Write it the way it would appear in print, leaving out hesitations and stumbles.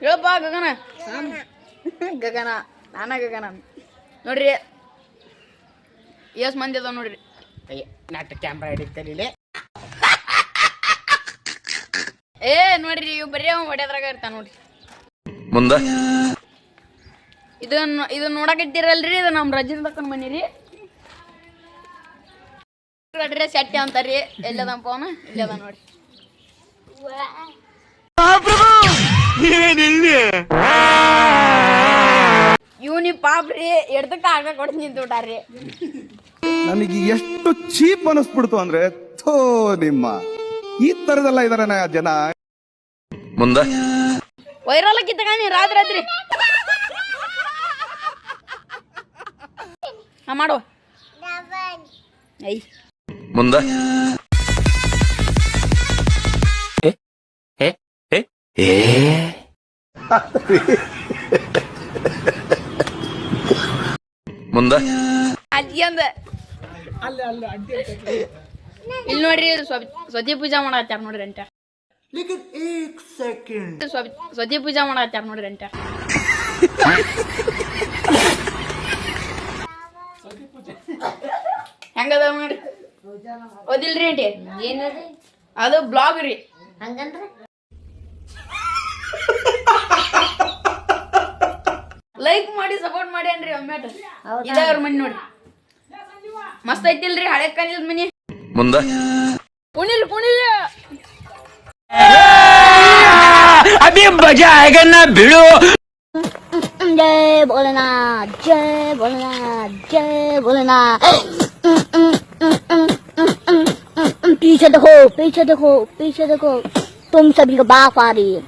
ಹೇಳಪ್ಪ ಗಗನ ಗಗನ ನಾನ ಗಗನ ನೋಡ್ರಿ ಎಸ್ ಮಂದಿ ಅದಾವ ನೋಡ್ರಿ ನಾಟ ಕ್ಯಾಮ್ರಾ ಹಿಡಿತಲ್ಲಿ ಏ ನೋಡ್ರಿ ಇವ್ ಬರೀ ಅವ ಹೊಡ್ಯಾದ್ರಾಗ ಇರ್ತಾನ ನೋಡ್ರಿ ಮುಂದ ಇದನ್ನ ನೋಡಕತ್ತೀರಲ್ರಿ ಇದು ನಮ್ ರಜನ್ ತಕೊಂಡ್ ಬನ್ನಿರಿ ಅಡ್ರೆಸ್ ಸೆಟ್ಟಿ ಅಂತಾರಿ ಎಲ್ಲದಪ್ಪ ಅವನ ಇಲ್ಲದ ನೋಡ್ರಿ ಇವನಿ ಪಾಪ್ರಿ ಎಡ್ದಕ್ಕ ಆಗ ಕೊಡ್ ನಿಂತುಬಿಟ್ಟಾರ್ರಿ ನನಗೆ ಎಷ್ಟು ಚೀಪ್ ಅನಿಸ್ಬಿಡ್ತು ಅಂದ್ರೆ ಥೋ ನಿಮ್ಮ ಈ ತರದೆಲ್ಲ ಇದಾರೆ ಜನ ಮುಂದ ವೈರಲ್ ಕಿತ್ತಗಾನಿ ರಾತ್ರಿ ಮಾಡುವ ಐ ಮುಂದ ಮುಂದ ಅಜ್ಜಿ ಅಂದ ಇಲ್ಲಿ ನೋಡ್ರಿ ಸ್ವತಿ ಪೂಜಾ ಮಾಡತ್ತಾರ ನೋಡ್ರಿ ಅಂಟ ಸ್ವತಿ ಪೂಜಾ ಮಾಡತ್ತಾರ ನೋಡ್ರಿ ಅಂಟ ಹೆಂಗದ ನೋಡ್ರಿ ಓದಿಲ್ರಿ ಅಂಟಿ ಏನದು ಅದು ಬ್ಲಾಗ್ ರೀ ಹಂಗಂದ್ರ ಲೈಕ್ ಮಾಡಿ ಸಪೋರ್ಟ್ ಮಾಡಿ ಅನ್ರಿ ಒಮ್ಮೆಟ ಇದಾವ್ರ ಮನಿ ನೋಡಿ ಮಸ್ತ್ ಐತಿಲ್ರಿ ಹಳೆ ಕಾಲದ ಮನಿ ಮುಂದ ಕುಣಿಲ್ ಕುಣಿಲ್ ಅಭಿ ಮಜಾ ಆएगा ना भिड़ो जय भोलेनाथ जय भोलेनाथ जय भोलेनाथ पीछे देखो पीछे देखो पीछे देखो तुम सभी को बाप आ रही है